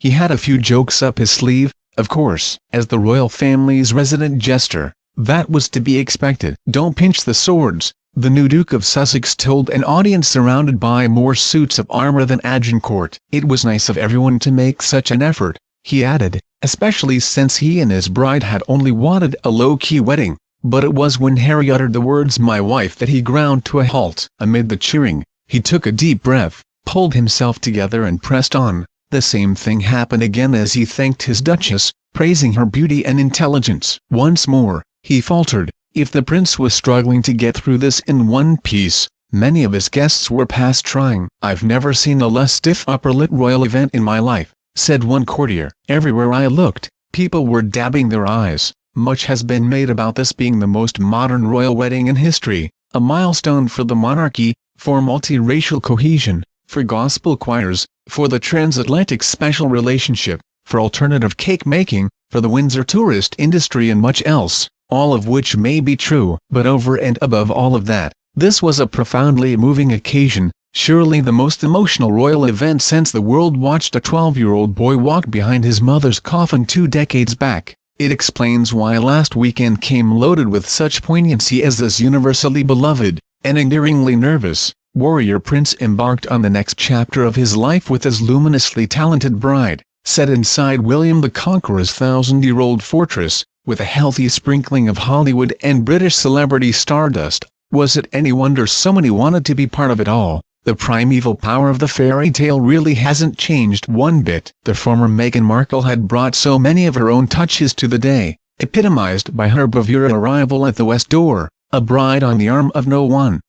He had a few jokes up his sleeve, of course. As the royal family's resident jester, that was to be expected. "Don't pinch the swords," the new Duke of Sussex told an audience surrounded by more suits of armor than Agincourt. It was nice of everyone to make such an effort, he added, especially since he and his bride had only wanted a low-key wedding. But it was when Harry uttered the words "my wife" that he ground to a halt. Amid the cheering, he took a deep breath, pulled himself together and pressed on. The same thing happened again as he thanked his Duchess, praising her beauty and intelligence. Once more, he faltered. If the prince was struggling to get through this in one piece, many of his guests were past trying. "I've never seen a less stiff upper-lip royal event in my life," said one courtier. "Everywhere I looked, people were dabbing their eyes. Much has been made about this being the most modern royal wedding in history, a milestone for the monarchy, for multiracial cohesion, for gospel choirs, for the transatlantic special relationship, for alternative cake-making, for the Windsor tourist industry and much else, all of which may be true. But over and above all of that, this was a profoundly moving occasion, surely the most emotional royal event since the world watched a 12-year-old boy walk behind his mother's coffin 2 decades back. It explains why last weekend came loaded with such poignancy as this universally beloved, and endearingly nervous, warrior prince embarked on the next chapter of his life with his luminously talented bride, set inside William the Conqueror's 1,000-year-old fortress, with a healthy sprinkling of Hollywood and British celebrity stardust. Was it any wonder so many wanted to be part of it all? The primeval power of the fairy tale really hasn't changed one bit. The former Meghan Markle had brought so many of her own touches to the day, epitomized by her bravura arrival at the West Door, a bride on the arm of no one.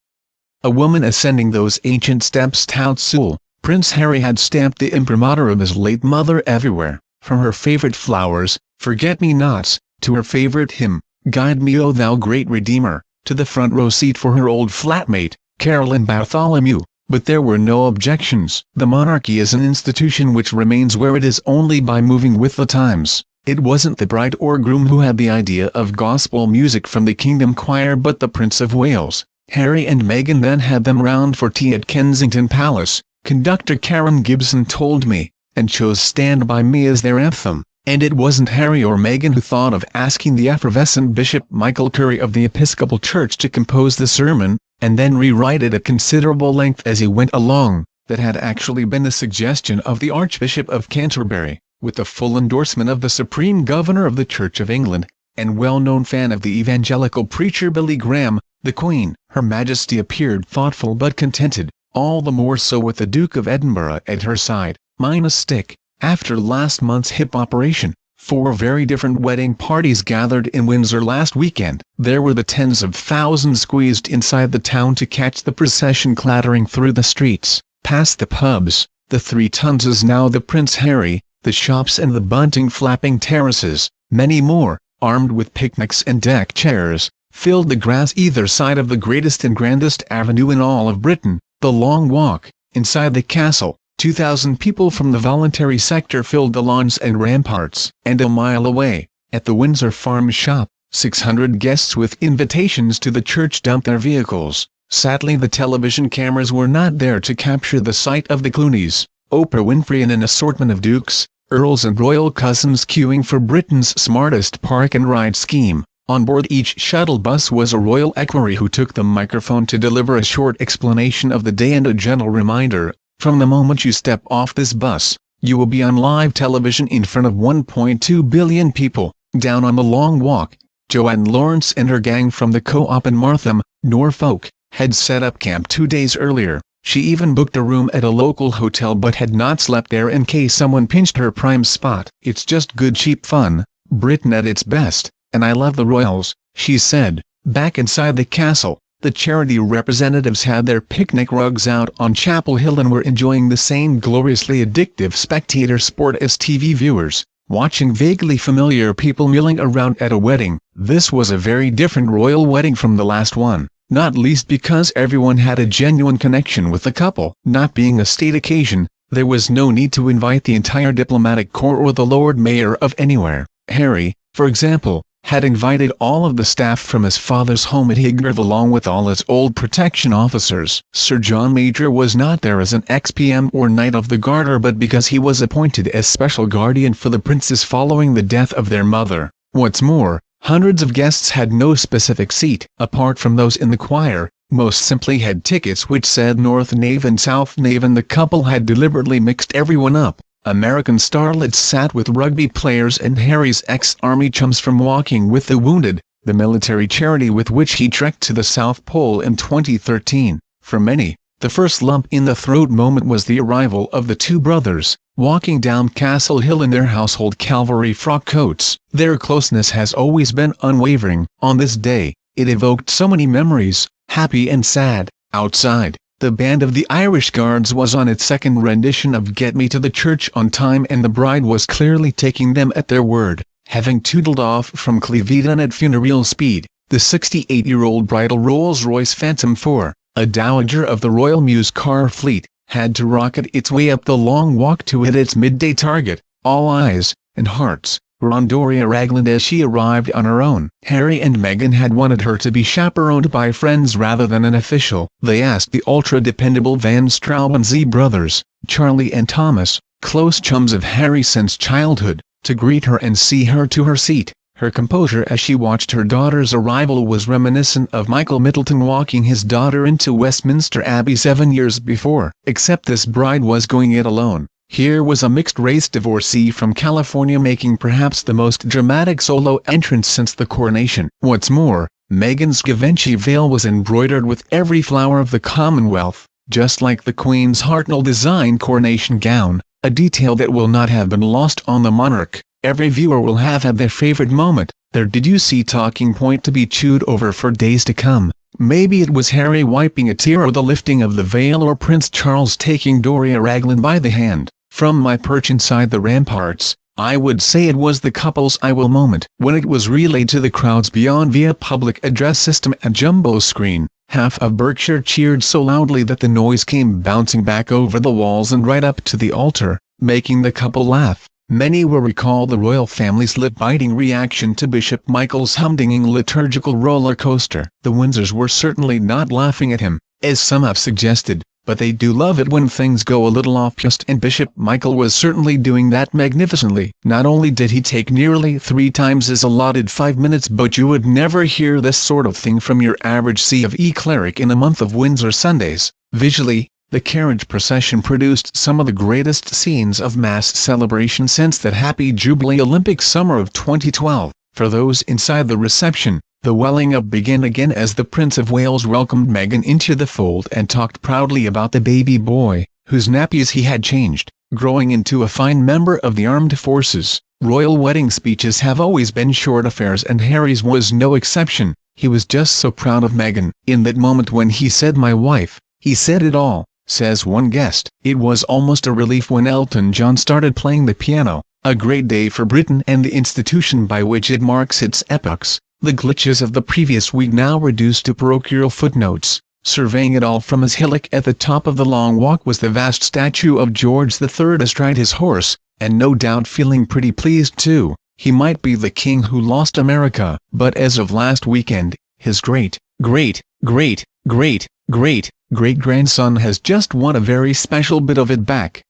A woman ascending those ancient steps tout seul. Prince Harry had stamped the imprimatur of his late mother everywhere, from her favorite flowers, forget-me-nots, to her favorite hymn, Guide Me O Thou Great Redeemer, to the front row seat for her old flatmate, Carolyn Bartholomew. But there were no objections. The monarchy is an institution which remains where it is only by moving with the times. It wasn't the bride or groom who had the idea of gospel music from the Kingdom Choir but the Prince of Wales. Harry and Meghan then had them round for tea at Kensington Palace, conductor Karen Gibson told me, and chose Stand By Me as their anthem. And it wasn't Harry or Meghan who thought of asking the effervescent Bishop Michael Curry of the Episcopal Church to compose the sermon, and then rewrite it at considerable length as he went along. That had actually been the suggestion of the Archbishop of Canterbury, with the full endorsement of the Supreme Governor of the Church of England, and well-known fan of the evangelical preacher Billy Graham. The Queen, Her Majesty, appeared thoughtful but contented, all the more so with the Duke of Edinburgh at her side, minus stick. After last month's hip operation, 4 very different wedding parties gathered in Windsor last weekend. There were the tens of thousands squeezed inside the town to catch the procession clattering through the streets, past the pubs, the 3 Tunses, now the Prince Harry, the shops and the bunting flapping terraces. Many more, armed with picnics and deck chairs, filled the grass either side of the greatest and grandest avenue in all of Britain, the Long Walk. Inside the castle, 2,000 people from the voluntary sector filled the lawns and ramparts. And a mile away, at the Windsor Farm shop, 600 guests with invitations to the church dumped their vehicles. Sadly, the television cameras were not there to capture the sight of the Clooneys, Oprah Winfrey and an assortment of dukes, earls and royal cousins queuing for Britain's smartest park and ride scheme. On board each shuttle bus was a royal equerry who took the microphone to deliver a short explanation of the day and a gentle reminder: from the moment you step off this bus, you will be on live television in front of 1.2 billion people. Down on the Long Walk, Joanne Lawrence and her gang from the Co-op in Martham, Norfolk, had set up camp 2 days earlier. She even booked a room at a local hotel but had not slept there in case someone pinched her prime spot. It's just good cheap fun, Britain at its best, and I love the royals, she said. Back inside the castle, the charity representatives had their picnic rugs out on Chapel Hill and were enjoying the same gloriously addictive spectator sport as TV viewers, watching vaguely familiar people milling around at a wedding. This was a very different royal wedding from the last one, not least because everyone had a genuine connection with the couple. Not being a state occasion, there was no need to invite the entire diplomatic corps or the Lord Mayor of anywhere. Harry, for example, had invited all of the staff from his father's home at Highgrove along with all its old protection officers. Sir John Major was not there as an ex-PM or Knight of the Garter but because he was appointed as special guardian for the princes following the death of their mother. What's more, hundreds of guests had no specific seat. Apart from those in the choir, most simply had tickets which said North Nave and South Nave, and the couple had deliberately mixed everyone up. American starlets sat with rugby players and Harry's ex-army chums from Walking with the Wounded, the military charity with which he trekked to the South Pole in 2013. For many, the first lump in the throat moment was the arrival of the two brothers, walking down Castle Hill in their household cavalry frock coats. Their closeness has always been unwavering. On this day, it evoked so many memories, happy and sad. Outside, the band of the Irish Guards was on its second rendition of Get Me to the Church on Time, and the bride was clearly taking them at their word, having tootled off from Clevedon at funereal speed. The 68-year-old bridal Rolls-Royce Phantom 4, a dowager of the Royal Mews car fleet, had to rocket its way up the long walk to hit its midday target. All eyes, and hearts, were on Doria Ragland as she arrived on her own. Harry and Meghan had wanted her to be chaperoned by friends rather than an official. They asked the ultra-dependable Van Straubenzee brothers, Charlie and Thomas, close chums of Harry since childhood, to greet her and see her to her seat. Her composure as she watched her daughter's arrival was reminiscent of Michael Middleton walking his daughter into Westminster Abbey 7 years before. Except this bride was going it alone. Here was a mixed-race divorcee from California making perhaps the most dramatic solo entrance since the coronation. What's more, Meghan's Givenchy veil was embroidered with every flower of the Commonwealth, just like the Queen's Hartnell-designed coronation gown, a detail that will not have been lost on the monarch. Every viewer will have had their favorite moment, their "did you see" talking point to be chewed over for days to come. Maybe it was Harry wiping a tear or the lifting of the veil, or Prince Charles taking Doria Ragland by the hand. From my perch inside the ramparts, I would say it was the couple's "I will" moment. When it was relayed to the crowds beyond via public address system and jumbo screen, half of Berkshire cheered so loudly that the noise came bouncing back over the walls and right up to the altar, making the couple laugh. Many will recall the royal family's lip-biting reaction to Bishop Michael's humdinging liturgical roller coaster. The Windsors were certainly not laughing at him, as some have suggested, but they do love it when things go a little off just, and Bishop Michael was certainly doing that magnificently. Not only did he take nearly 3 times his allotted 5 minutes, but you would never hear this sort of thing from your average C of E cleric in a month of Windsor Sundays. Visually, the carriage procession produced some of the greatest scenes of mass celebration since that Happy Jubilee Olympic summer of 2012. For those inside the reception, the welling up began again as the Prince of Wales welcomed Meghan into the fold and talked proudly about the baby boy, whose nappies he had changed, growing into a fine member of the armed forces. Royal wedding speeches have always been short affairs, and Harry's was no exception. He was just so proud of Meghan. In that moment when he said "my wife," he said it all, says one guest. It was almost a relief when Elton John started playing the piano. A great day for Britain and the institution by which it marks its epochs. The glitches of the previous week now reduced to parochial footnotes. Surveying it all from his hillock at the top of the Long Walk was the vast statue of George III astride his horse, and no doubt feeling pretty pleased too. He might be the king who lost America, but as of last weekend, his great-great-great-great-great-great-grandson has just won a very special bit of it back.